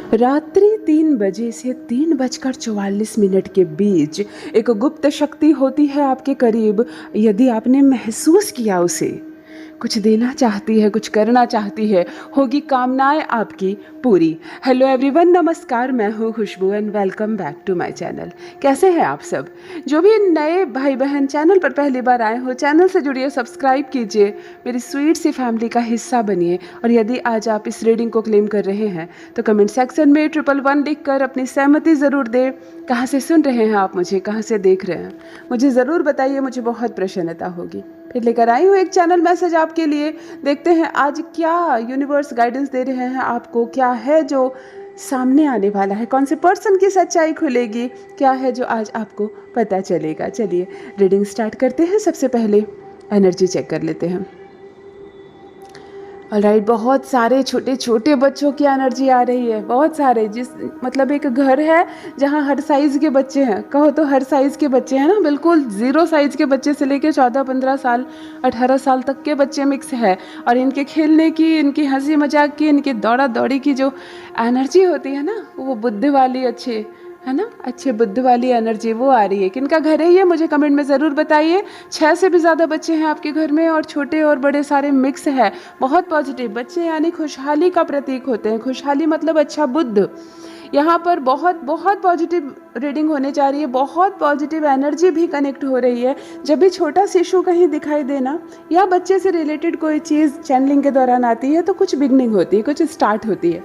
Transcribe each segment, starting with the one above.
रात्रि 3 बजे से 3 बजकर 44 मिनट के बीच एक गुप्त शक्ति होती है आपके करीब। यदि आपने महसूस किया उसे, कुछ देना चाहती है, कुछ करना चाहती है, होगी कामनाएं आपकी पूरी। हेलो एवरीवन, नमस्कार, मैं हूँ Khushboo and welcome back to my channel. कैसे हैं आप सब? जो भी नए भाई बहन चैनल पर पहली बार आए हो, चैनल से जुड़िए, सब्सक्राइब कीजिए, मेरी स्वीट सी फैमिली का हिस्सा बनिए। और यदि आज आप इस रीडिंग को क्लेम कर रहे हैं तो कमेंट सेक्शन में 111 लिख कर अपनी सहमति ज़रूर दें। कहाँ से सुन रहे हैं आप मुझे, कहाँ से देख रहे हैं, मुझे ज़रूर बताइए, मुझे बहुत प्रसन्नता होगी। फिर लेकर आई हूँ एक चैनल मैसेज आपके लिए। देखते हैं आज क्या यूनिवर्स गाइडेंस दे रहे हैं आपको, क्या है जो सामने आने वाला है, कौन से पर्सन की सच्चाई खुलेगी, क्या है जो आज आपको पता चलेगा। चलिए रीडिंग स्टार्ट करते हैं। सबसे पहले एनर्जी चेक कर लेते हैं। ऑलराइट, बहुत सारे छोटे छोटे बच्चों की एनर्जी आ रही है, बहुत सारे। जिस मतलब एक घर है जहाँ हर साइज़ के बच्चे हैं, कहो तो हर साइज़ के बच्चे हैं ना, बिल्कुल ज़ीरो साइज़ के बच्चे से लेके 14-15 साल 18 साल तक के बच्चे मिक्स है। और इनके खेलने की, इनकी हंसी मजाक की, इनकी दौड़ा दौड़ी की जो एनर्जी होती है ना, वो बुद्धि वाली अच्छी है ना, अच्छे बुद्धि वाली एनर्जी वो आ रही है। किनका घर है ये, मुझे कमेंट में ज़रूर बताइए। 6 से भी ज़्यादा बच्चे हैं आपके घर में और छोटे और बड़े सारे मिक्स है। बहुत पॉजिटिव बच्चे यानी खुशहाली का प्रतीक होते हैं। खुशहाली मतलब अच्छा बुद्ध। यहाँ पर बहुत बहुत पॉजिटिव रीडिंग होने जा रही है, बहुत पॉजिटिव एनर्जी भी कनेक्ट हो रही है। जब भी छोटा शिशु कहीं दिखाई देना या बच्चे से रिलेटेड कोई चीज़ चैनलिंग के दौरान आती है तो कुछ बिगनिंग होती है, कुछ स्टार्ट होती है।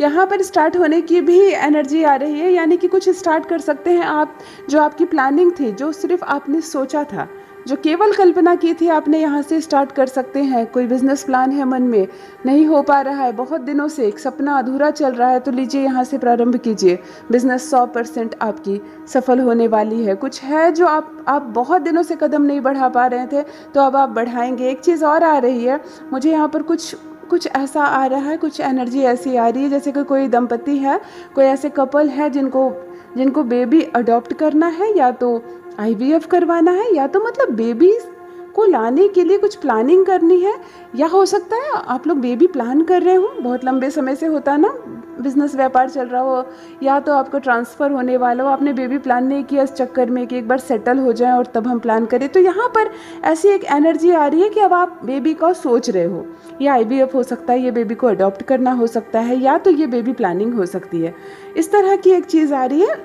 यहाँ पर स्टार्ट होने की भी एनर्जी आ रही है, यानी कि कुछ स्टार्ट कर सकते हैं आप। जो आपकी प्लानिंग थी, जो सिर्फ आपने सोचा था, जो केवल कल्पना की थी आपने, यहाँ से स्टार्ट कर सकते हैं। कोई बिजनेस प्लान है मन में, नहीं हो पा रहा है, बहुत दिनों से एक सपना अधूरा चल रहा है, तो लीजिए यहाँ से प्रारंभ कीजिए। बिजनेस 100% आपकी सफल होने वाली है। कुछ है जो आप बहुत दिनों से कदम नहीं बढ़ा पा रहे थे, तो अब आप बढ़ाएंगे। एक चीज़ और आ रही है मुझे यहाँ पर, कुछ ऐसा आ रहा है, कुछ एनर्जी ऐसी आ रही है जैसे कि कोई दंपति है, कोई ऐसे कपल है जिनको बेबी अडॉप्ट करना है, या तो आईवीएफ करवाना है, या तो मतलब बेबी को लाने के लिए कुछ प्लानिंग करनी है। या हो सकता है आप लोग बेबी प्लान कर रहे हो, बहुत लंबे समय से होता है ना, बिजनेस व्यापार चल रहा हो, या तो आपका ट्रांसफ़र होने वाला हो, आपने बेबी प्लान नहीं किया इस चक्कर में कि एक बार सेटल हो जाए और तब हम प्लान करें। तो यहाँ पर ऐसी एक एनर्जी आ रही है कि अब आप बेबी का सोच रहे हो। ये आईवीएफ हो सकता है, ये बेबी को अडॉप्ट करना हो सकता है, या तो ये बेबी प्लानिंग हो सकती है। इस तरह की एक चीज़ आ रही है।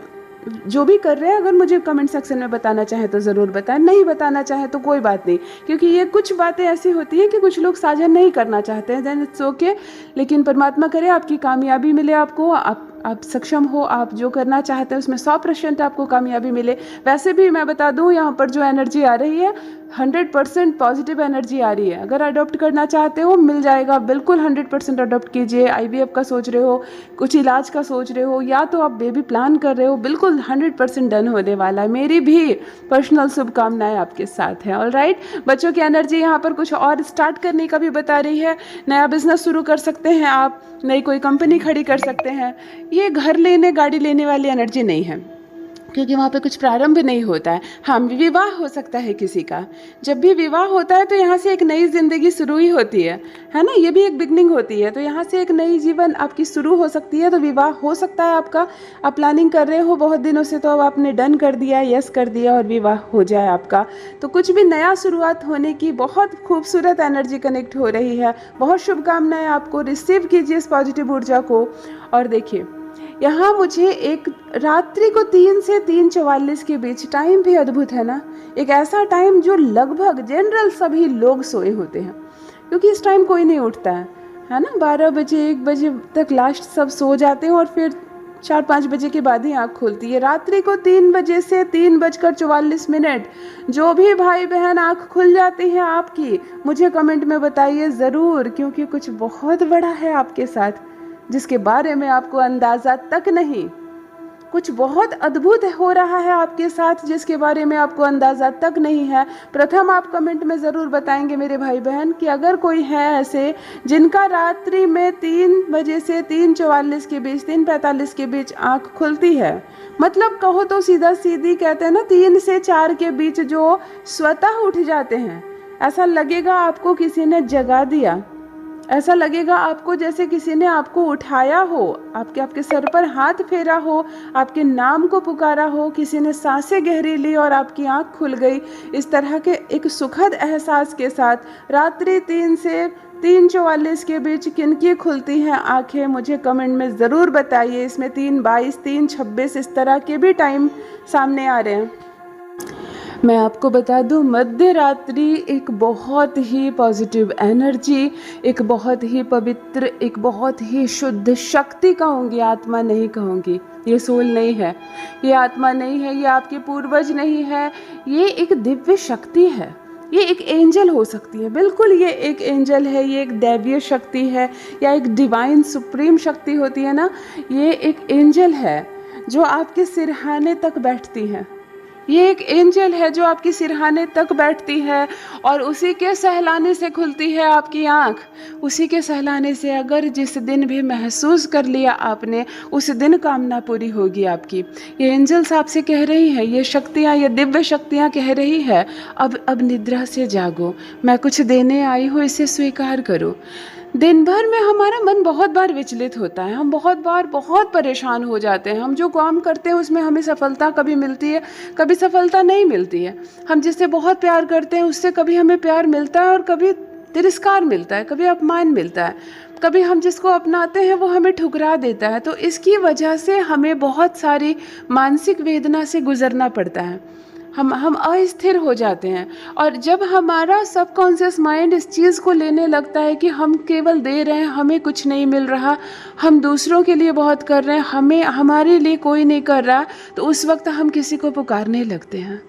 जो भी कर रहे हैं, अगर मुझे कमेंट सेक्शन में बताना चाहें तो ज़रूर बताएं, नहीं बताना चाहें तो कोई बात नहीं, क्योंकि ये कुछ बातें ऐसी होती हैं कि कुछ लोग साझा नहीं करना चाहते हैं, देन इट्स ओके। लेकिन परमात्मा करे आपकी कामयाबी मिले, आपको आप सक्षम हो, आप जो करना चाहते हैं उसमें 100% आपको कामयाबी मिले। वैसे भी मैं बता दूं, यहाँ पर जो एनर्जी आ रही है 100% पॉजिटिव एनर्जी आ रही है। अगर अडॉप्ट करना चाहते हो मिल जाएगा, बिल्कुल 100% अडॉप्ट कीजिए। आईवीएफ का सोच रहे हो, कुछ इलाज का सोच रहे हो, या तो आप बेबी प्लान कर रहे हो, बिल्कुल 100% डन होने वाला है। मेरी भी पर्सनल शुभकामनाएं आपके साथ हैं। ऑलराइट, बच्चों की एनर्जी यहाँ पर कुछ और स्टार्ट करने का भी बता रही है। नया बिजनेस शुरू कर सकते हैं आप, नई कोई कंपनी खड़ी कर सकते हैं। ये घर लेने, गाड़ी लेने वाली एनर्जी नहीं है, क्योंकि वहाँ पे कुछ प्रारंभ नहीं होता है। हाँ, विवाह हो सकता है किसी का। जब भी विवाह होता है तो यहाँ से एक नई ज़िंदगी शुरू ही होती है ना, ये भी एक बिगनिंग होती है। तो यहाँ से एक नई जीवन आपकी शुरू हो सकती है। तो विवाह हो सकता है आपका, आप प्लानिंग कर रहे हो बहुत दिनों से, तो अब आपने डन कर दिया, यस कर दिया और विवाह हो जाए आपका। तो कुछ भी नया शुरुआत होने की बहुत खूबसूरत एनर्जी कनेक्ट हो रही है। बहुत शुभकामनाएं आपको, रिसीव कीजिए इस पॉजिटिव ऊर्जा को। और देखिए यहाँ मुझे एक रात्रि को 3 से 3:44 के बीच, टाइम भी अद्भुत है ना, एक ऐसा टाइम जो लगभग जनरल सभी लोग सोए होते हैं, क्योंकि इस टाइम कोई नहीं उठता है ना। 12 बजे 1 बजे तक लास्ट सब सो जाते हैं और फिर 4-5 बजे के बाद ही आँख खुलती है। रात्रि को 3 बजे से 3 बजकर 44 मिनट जो भी भाई बहन आँख खुल जाती है आपकी, मुझे कमेंट में बताइए ज़रूर, क्योंकि कुछ बहुत बड़ा है आपके साथ जिसके बारे में आपको अंदाज़ा तक नहीं। कुछ बहुत अद्भुत हो रहा है आपके साथ जिसके बारे में आपको अंदाज़ा तक नहीं है। प्रथम आप कमेंट में ज़रूर बताएंगे मेरे भाई बहन कि अगर कोई है ऐसे जिनका रात्रि में 3 बजे से 3:44 के बीच, 3:45 के बीच आँख खुलती है, मतलब कहो तो सीधा सीधी कहते हैं ना, 3 से 4 के बीच जो स्वतः उठ जाते हैं, ऐसा लगेगा आपको किसी ने जगा दिया। ऐसा लगेगा आपको जैसे किसी ने आपको उठाया हो, आपके आपके सर पर हाथ फेरा हो, आपके नाम को पुकारा हो, किसी ने सांसें गहरी ली और आपकी आंख खुल गई। इस तरह के एक सुखद एहसास के साथ रात्रि 3 से 3:44 के बीच किनकी खुलती हैं आंखें, मुझे कमेंट में ज़रूर बताइए। इसमें 3:22, 3:26 इस तरह के भी टाइम सामने आ रहे हैं। मैं आपको बता दूं, मध्य रात्रि एक बहुत ही पॉजिटिव एनर्जी, एक बहुत ही पवित्र, एक बहुत ही शुद्ध शक्ति कहूँगी, आत्मा नहीं कहूँगी। ये सोल नहीं है, ये आत्मा नहीं है, ये आपके पूर्वज नहीं है, ये एक दिव्य शक्ति है। ये एक एंजल हो सकती है, बिल्कुल ये एक एंजल है, ये एक दैवीय शक्ति है, या एक डिवाइन सुप्रीम शक्ति होती है ना, ये एक एंजल है जो आपके सिरहाने तक बैठती है। ये एक एंजल है जो आपकी सिरहाने तक बैठती है और उसी के सहलाने से खुलती है आपकी आँख। उसी के सहलाने से अगर जिस दिन भी महसूस कर लिया आपने, उस दिन कामना पूरी होगी आपकी। ये एंजल्स आपसे कह रही हैं, ये शक्तियाँ, ये दिव्य शक्तियाँ कह रही है, अब निद्रा से जागो, मैं कुछ देने आई हूँ, इसे स्वीकार करो। दिन भर में हमारा मन बहुत बार विचलित होता है, हम बहुत बार बहुत परेशान हो जाते हैं। हम जो काम करते हैं उसमें हमें सफलता कभी मिलती है, कभी सफलता नहीं मिलती है। हम जिससे बहुत प्यार करते हैं उससे कभी हमें प्यार मिलता है और कभी तिरस्कार मिलता है, कभी अपमान मिलता है, कभी हम जिसको अपनाते हैं वो हमें ठुकरा देता है। तो इसकी वजह से हमें बहुत सारी मानसिक वेदना से गुजरना पड़ता है, हम अस्थिर हो जाते हैं। और जब हमारा सबकॉन्शियस माइंड इस चीज़ को लेने लगता है कि हम केवल दे रहे हैं, हमें कुछ नहीं मिल रहा, हम दूसरों के लिए बहुत कर रहे हैं, हमें हमारे लिए कोई नहीं कर रहा, तो उस वक्त हम किसी को पुकारने लगते हैं।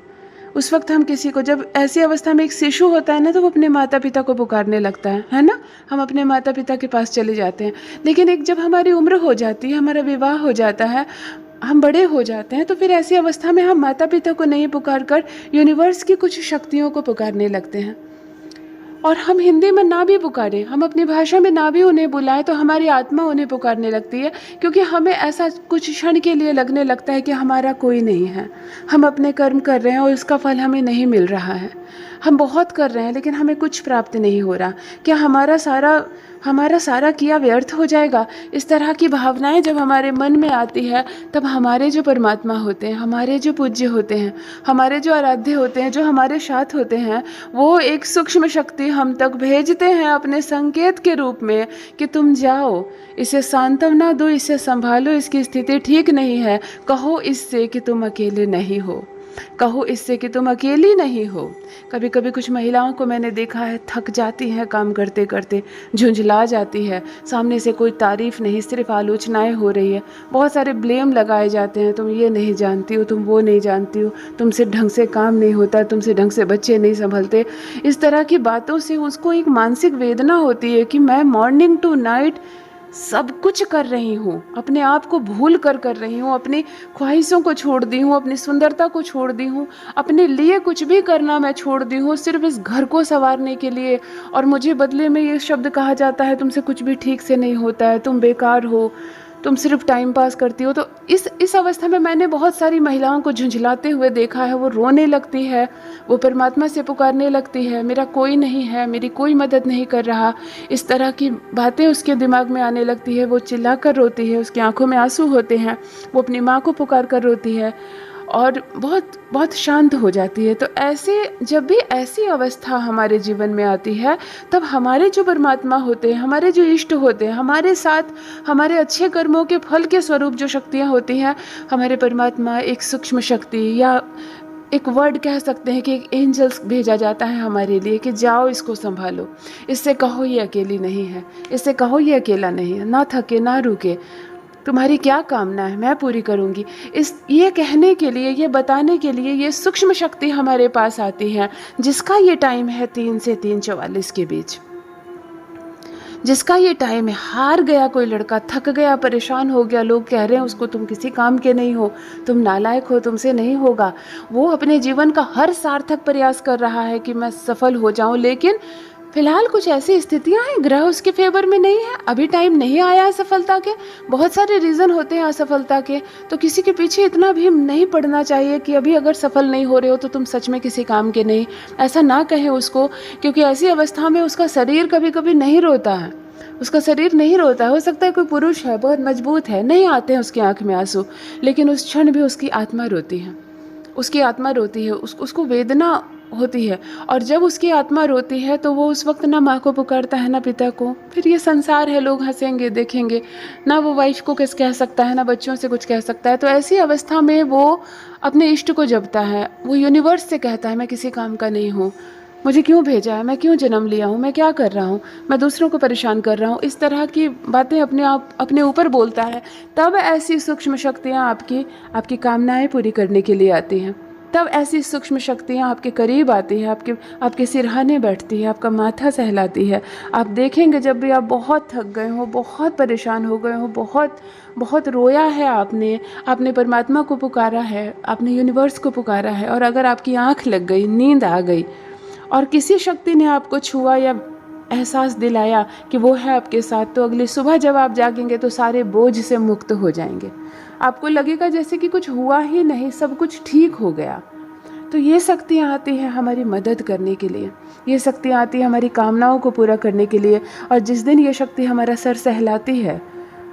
उस वक्त हम किसी को, जब ऐसी अवस्था में एक शिशु होता है ना, तो वो अपने माता पिता को पुकारने लगता है ना, हम अपने माता पिता के पास चले जाते हैं। लेकिन एक जब हमारी उम्र हो जाती है, हमारा विवाह हो जाता है, हम बड़े हो जाते हैं, तो फिर ऐसी अवस्था में हम माता पिता को नहीं पुकार कर यूनिवर्स की कुछ शक्तियों को पुकारने लगते हैं। और हम हिंदी में ना भी पुकारें, हम अपनी भाषा में ना भी उन्हें बुलाएं, तो हमारी आत्मा उन्हें पुकारने लगती है, क्योंकि हमें ऐसा कुछ क्षण के लिए लगने लगता है कि हमारा कोई नहीं है, हम अपने कर्म कर रहे हैं और उसका फल हमें नहीं मिल रहा है। हम बहुत कर रहे हैं लेकिन हमें कुछ प्राप्त नहीं हो रहा, क्या हमारा सारा किया व्यर्थ हो जाएगा? इस तरह की भावनाएं जब हमारे मन में आती है, तब हमारे जो परमात्मा होते हैं, हमारे जो पूज्य होते हैं, हमारे जो आराध्य होते हैं, जो हमारे साथ होते हैं, वो एक सूक्ष्म शक्ति हम तक भेजते हैं अपने संकेत के रूप में कि तुम जाओ, इसे सांत्वना दो, इसे संभालो, इसकी स्थिति ठीक नहीं है, कहो इससे कि तुम अकेले नहीं हो, कहो इससे कि तुम अकेली नहीं हो। कभी कभी कुछ महिलाओं को मैंने देखा है, थक जाती हैं काम करते करते, झुंझला जाती है, सामने से कोई तारीफ नहीं, सिर्फ आलोचनाएं हो रही है, बहुत सारे ब्लेम लगाए जाते हैं, तुम ये नहीं जानती हो, तुम वो नहीं जानती हो, तुमसे ढंग से काम नहीं होता, तुमसे ढंग से बच्चे नहीं संभलते। इस तरह की बातों से उसको एक मानसिक वेदना होती है कि मैं मॉर्निंग टू नाइट सब कुछ कर रही हूँ, अपने आप को भूल कर रही हूँ, अपनी ख्वाहिशों को छोड़ दी हूँ, अपनी सुंदरता को छोड़ दी हूँ, अपने लिए कुछ भी करना मैं छोड़ दी हूँ, सिर्फ इस घर को संवारने के लिए। और मुझे बदले में ये शब्द कहा जाता है, तुमसे कुछ भी ठीक से नहीं होता है, तुम बेकार हो, तुम सिर्फ टाइम पास करती हो। तो इस अवस्था में मैंने बहुत सारी महिलाओं को झुंझलाते हुए देखा है, वो रोने लगती है, वो परमात्मा से पुकारने लगती है, मेरा कोई नहीं है, मेरी कोई मदद नहीं कर रहा, इस तरह की बातें उसके दिमाग में आने लगती है, वो चिल्ला कर रोती है, उसकी आंखों में आंसू होते हैं, वो अपनी माँ को पुकार कर रोती है और बहुत बहुत शांत हो जाती है। तो ऐसे जब भी ऐसी अवस्था हमारे जीवन में आती है, तब हमारे जो परमात्मा होते हैं, हमारे जो इष्ट होते हैं, हमारे साथ हमारे अच्छे कर्मों के फल के स्वरूप जो शक्तियाँ होती हैं, हमारे परमात्मा एक सूक्ष्म शक्ति या एक वर्ड कह सकते हैं कि एक एंजल्स भेजा जाता है हमारे लिए कि जाओ इसको संभालो, इससे कहो ये अकेली नहीं है, इससे कहो ये अकेला नहीं है, ना थके ना रुके, तुम्हारी क्या कामना है मैं पूरी करूंगी। ये कहने के लिए, ये बताने के लिए ये सूक्ष्म शक्ति हमारे पास आती है, जिसका ये टाइम है 3 से 3:44 के बीच, जिसका ये टाइम है। हार गया कोई लड़का, थक गया, परेशान हो गया, लोग कह रहे हैं उसको तुम किसी काम के नहीं हो, तुम नालायक हो, तुमसे नहीं होगा, वो अपने जीवन का हर सार्थक प्रयास कर रहा है कि मैं सफल हो जाऊं, लेकिन फिलहाल कुछ ऐसी स्थितियां हैं, ग्रह उसके फेवर में नहीं है, अभी टाइम नहीं आया है सफलता के। बहुत सारे रीज़न होते हैं असफलता के, तो किसी के पीछे इतना भी नहीं पड़ना चाहिए कि अभी अगर सफल नहीं हो रहे हो तो तुम सच में किसी काम के नहीं, ऐसा ना कहें उसको, क्योंकि ऐसी अवस्था में उसका शरीर कभी कभी नहीं रोता है, उसका शरीर नहीं रोता है। हो सकता है कोई पुरुष है, बहुत मजबूत है, नहीं आते हैं उसकी आंख में आंसू, लेकिन उस क्षण भी उसकी आत्मा रोती है, उसकी आत्मा रोती है, उसको वेदना होती है। और जब उसकी आत्मा रोती है तो वो उस वक्त ना माँ को पुकारता है ना पिता को। फिर ये संसार है, लोग हंसेंगे देखेंगे, ना वो वाइफ को किस कह सकता है, ना बच्चों से कुछ कह सकता है। तो ऐसी अवस्था में वो अपने इष्ट को जपता है, वो यूनिवर्स से कहता है मैं किसी काम का नहीं हूँ, मुझे क्यों भेजा है, मैं क्यों जन्म लिया हूँ, मैं क्या कर रहा हूँ, मैं दूसरों को परेशान कर रहा हूँ। इस तरह की बातें अपने ऊपर बोलता है। तब ऐसी सूक्ष्म शक्तियाँ आपकी कामनाएं पूरी करने के लिए आती हैं। तब ऐसी सूक्ष्म शक्तियाँ आपके करीब आती है, आपके सिरहाने बैठती है, आपका माथा सहलाती है। आप देखेंगे जब भी आप बहुत थक गए हो, बहुत परेशान हो गए हो, बहुत बहुत रोया है आपने परमात्मा को पुकारा है, आपने यूनिवर्स को पुकारा है, और अगर आपकी आँख लग गई, नींद आ गई और किसी शक्ति ने आपको छुआ या एहसास दिलाया कि वो है आपके साथ, तो अगली सुबह जब आप जागेंगे तो सारे बोझ से मुक्त हो जाएंगे। आपको लगेगा जैसे कि कुछ हुआ ही नहीं, सब कुछ ठीक हो गया। तो ये शक्तियाँ आती हैं हमारी मदद करने के लिए, ये शक्तियाँ आती हैं हमारी कामनाओं को पूरा करने के लिए। और जिस दिन ये शक्ति हमारा सर सहलाती है,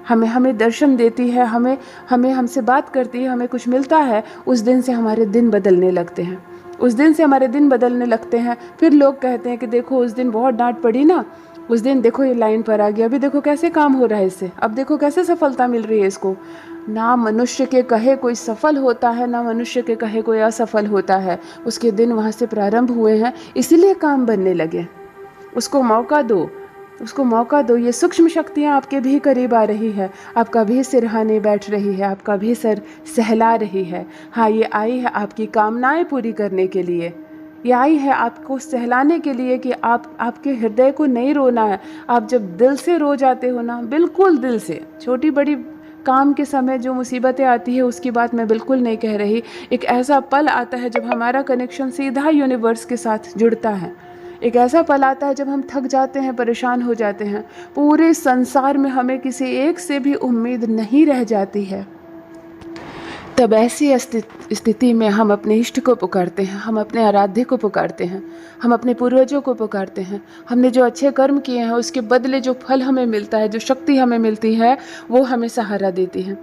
हमें दर्शन देती है, हमसे बात करती है, हमें कुछ मिलता है, उस दिन से हमारे दिन बदलने लगते हैं, उस दिन से हमारे दिन बदलने लगते हैं। फिर लोग कहते हैं कि देखो उस दिन बहुत डांट पड़ी ना, उस दिन देखो ये लाइन पर आ गया, अभी देखो कैसे काम हो रहा है इससे, अब देखो कैसे सफलता मिल रही है इसको। ना मनुष्य के कहे कोई सफल होता है, ना मनुष्य के कहे कोई असफल होता है, उसके दिन वहाँ से प्रारंभ हुए हैं, इसीलिए काम बनने लगे। उसको मौका दो, उसको मौका दो। ये सूक्ष्म शक्तियाँ आपके भी करीब आ रही है, आपका भी सिरहाने बैठ रही है, आपका भी सर सहला रही है। हाँ, ये आई है आपकी कामनाएं पूरी करने के लिए, ये आई है आपको सहलाने के लिए कि आपके हृदय को नहीं रोना है। आप जब दिल से रो जाते हो ना, बिल्कुल दिल से, छोटी बड़ी काम के समय जो मुसीबतें आती है उसकी बात मैं बिल्कुल नहीं कह रही, एक ऐसा पल आता है जब हमारा कनेक्शन सीधा यूनिवर्स के साथ जुड़ता है। एक ऐसा पल आता है जब हम थक जाते हैं, परेशान हो जाते हैं, पूरे संसार में हमें किसी एक से भी उम्मीद नहीं रह जाती है। तब ऐसी स्थिति में हम अपने इष्ट को पुकारते हैं, हम अपने आराध्य को पुकारते हैं, हम अपने पूर्वजों को पुकारते हैं। हमने जो अच्छे कर्म किए हैं उसके बदले जो फल हमें मिलता है, जो शक्ति हमें मिलती है, वो हमें सहारा देती है।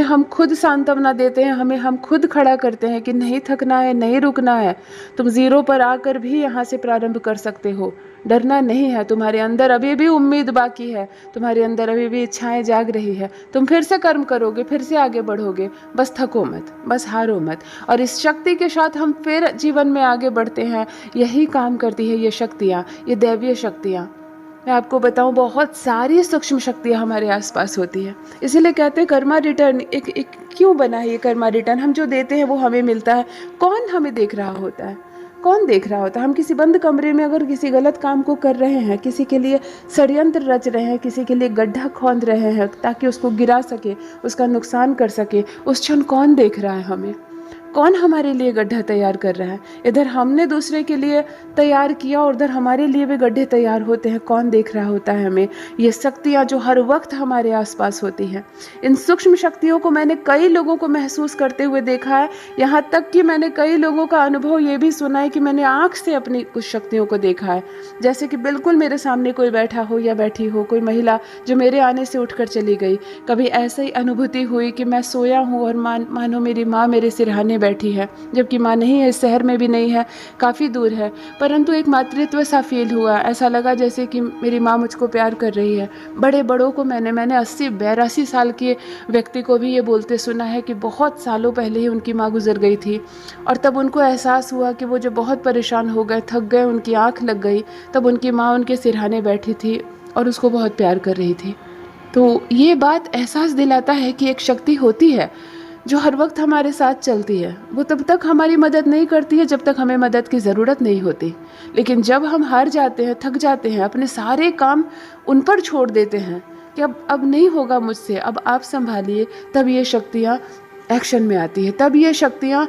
हम खुद सांत्वना देते हैं, हम खुद खड़ा करते हैं कि नहीं थकना है, नहीं रुकना है, तुम ज़ीरो पर आकर भी यहाँ से प्रारंभ कर सकते हो, डरना नहीं है, तुम्हारे अंदर अभी भी उम्मीद बाकी है, तुम्हारे अंदर अभी भी इच्छाएं जाग रही है, तुम फिर से कर्म करोगे, फिर से आगे बढ़ोगे, बस थको मत, बस हारो मत। और इस शक्ति के साथ हम फिर जीवन में आगे बढ़ते हैं। यही काम करती है ये शक्तियाँ, ये दैवीय शक्तियाँ। मैं आपको बताऊं, बहुत सारी सूक्ष्म शक्तियाँ हमारे आसपास होती है। इसीलिए कहते हैं कर्मा रिटर्न। एक क्यों बना है ये कर्मा रिटर्न? हम जो देते हैं वो हमें मिलता है। कौन हमें देख रहा होता है? कौन देख रहा होता है? हम किसी बंद कमरे में अगर किसी गलत काम को कर रहे हैं, किसी के लिए षड्यंत्र रच रहे हैं, किसी के लिए गड्ढा खोद रहे हैं ताकि उसको गिरा सके, उसका नुकसान कर सके, उस क्षण कौन देख रहा है हमें? कौन हमारे लिए गड्ढा तैयार कर रहा है? इधर हमने दूसरे के लिए तैयार किया और उधर हमारे लिए भी गड्ढे तैयार होते हैं। कौन देख रहा होता है हमें? ये शक्तियाँ जो हर वक्त हमारे आसपास होती हैं। इन सूक्ष्म शक्तियों को मैंने कई लोगों को महसूस करते हुए देखा है। यहाँ तक कि मैंने कई लोगों का अनुभव ये भी सुना है कि मैंने आँख से अपनी कुछ शक्तियों को देखा है। जैसे कि बिल्कुल मेरे सामने कोई बैठा हो या बैठी हो, कोई महिला जो मेरे आने से उठकर चली गई। कभी ऐसी अनुभूति हुई कि मैं सोया हूँ और मानो मेरी माँ मेरे सिरहाने बैठी है, जबकि माँ नहीं है, इस शहर में भी नहीं है, काफ़ी दूर है, परंतु एक मातृत्व सा फील हुआ। ऐसा लगा जैसे कि मेरी माँ मुझको प्यार कर रही है। बड़े बड़ों को मैंने 80-82 साल के व्यक्ति को भी ये बोलते सुना है कि बहुत सालों पहले ही उनकी माँ गुजर गई थी, और तब उनको एहसास हुआ कि वो जब बहुत परेशान हो गए, थक गए, उनकी आँख लग गई, तब उनकी माँ उनके सिरहाने बैठी थी और उसको बहुत प्यार कर रही थी। तो ये बात एहसास दिलाता है कि एक शक्ति होती है जो हर वक्त हमारे साथ चलती है। वो तब तक हमारी मदद नहीं करती है जब तक हमें मदद की ज़रूरत नहीं होती, लेकिन जब हम हार जाते हैं, थक जाते हैं, अपने सारे काम उन पर छोड़ देते हैं कि अब नहीं होगा मुझसे, अब आप संभालिए, तब ये शक्तियाँ एक्शन में आती है। तब ये शक्तियाँ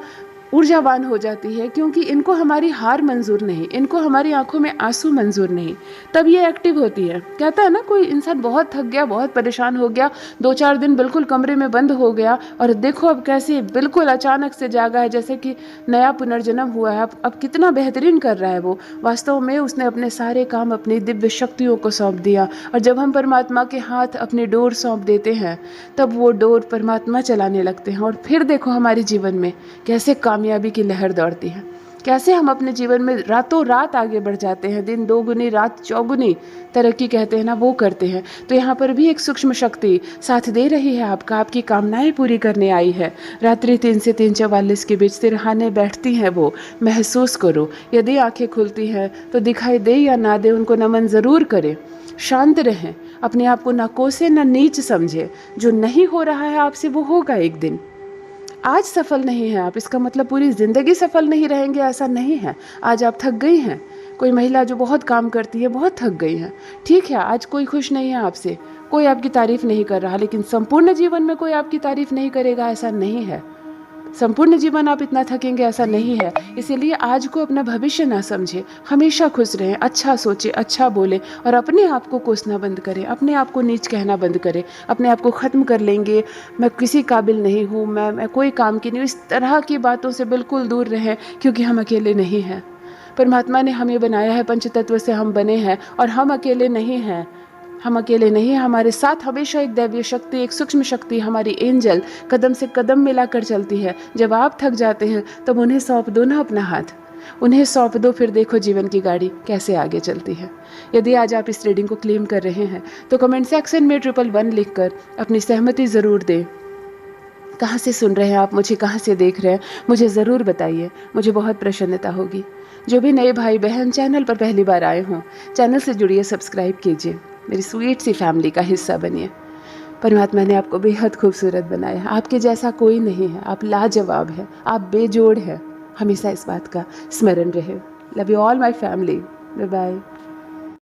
ऊर्जावान हो जाती है, क्योंकि इनको हमारी हार मंजूर नहीं, इनको हमारी आंखों में आंसू मंजूर नहीं, तब ये एक्टिव होती है। कहता है ना, कोई इंसान बहुत थक गया, बहुत परेशान हो गया, 2-4 दिन बिल्कुल कमरे में बंद हो गया, और देखो अब कैसे बिल्कुल अचानक से जागा है, जैसे कि नया पुनर्जन्म हुआ है। अब कितना बेहतरीन कर रहा है वो। वास्तव में उसने अपने सारे काम अपनी दिव्य शक्तियों को सौंप दिया। और जब हम परमात्मा के हाथ अपनी डोर सौंप देते हैं, तब वो डोर परमात्मा चलाने लगते हैं। और फिर देखो हमारे जीवन में कैसे कामयाबी की लहर दौड़ती है, कैसे हम अपने जीवन में रातों रात आगे बढ़ जाते हैं, दिन दोगुनी रात चौगुनी तरक्की कहते हैं ना, वो करते हैं। तो यहाँ पर भी एक सूक्ष्म शक्ति साथ दे रही है आपका, आपकी कामनाएं पूरी करने आई है। रात्रि 3 से 3:44 के बीच सिरहाने बैठती हैं वो, महसूस करो। यदि आंखें खुलती हैं तो दिखाई दे या ना दे, उनको नमन ज़रूर करें। शांत रहें, अपने आप को ना कोसे ना नीच समझे। जो नहीं हो रहा है आपसे वो होगा एक दिन। आज सफल नहीं है आप, इसका मतलब पूरी ज़िंदगी सफल नहीं रहेंगे, ऐसा नहीं है। आज आप थक गई हैं, कोई महिला जो बहुत काम करती है बहुत थक गई हैं, ठीक है, आज कोई खुश नहीं है आपसे, कोई आपकी तारीफ़ नहीं कर रहा, लेकिन संपूर्ण जीवन में कोई आपकी तारीफ़ नहीं करेगा, ऐसा नहीं है। संपूर्ण जीवन आप इतना थकेंगे, ऐसा नहीं है। इसीलिए आज को अपना भविष्य ना समझे, हमेशा खुश रहें, अच्छा सोचें, अच्छा बोलें, और अपने आप को कोसना बंद करें, अपने आप को नीच कहना बंद करें। अपने आप को ख़त्म कर लेंगे, मैं किसी काबिल नहीं हूँ, मैं कोई काम की नहीं हूँ, इस तरह की बातों से बिल्कुल दूर रहें, क्योंकि हम अकेले नहीं हैं। परमात्मा ने हमें बनाया है, पंचतत्व से हम बने हैं, और हम अकेले नहीं हैं। हम अकेले नहीं हैं, हमारे साथ हमेशा एक दैवीय शक्ति, एक सूक्ष्म शक्ति, हमारी एंजल कदम से कदम मिलाकर चलती है। जब आप थक जाते हैं तब उन्हें सौंप दो ना अपना हाथ, उन्हें सौंप दो, फिर देखो जीवन की गाड़ी कैसे आगे चलती है। यदि आज आप इस रीडिंग को क्लेम कर रहे हैं तो कमेंट सेक्शन में 111 लिखकर अपनी सहमति ज़रूर दें। कहाँ से सुन रहे हैं आप मुझे, कहाँ से देख रहे हैं, मुझे ज़रूर बताइए, मुझे बहुत प्रसन्नता होगी। जो भी नए भाई बहन चैनल पर पहली बार आए हों, चैनल से जुड़िए, सब्सक्राइब कीजिए, मेरी स्वीट सी फैमिली का हिस्सा बनिए। परमात्मा ने आपको बेहद खूबसूरत बनाया है, आपके जैसा कोई नहीं है, आप लाजवाब हैं, आप बेजोड़ हैं। हमेशा इस बात का स्मरण रहे। Love you all my family, bye bye.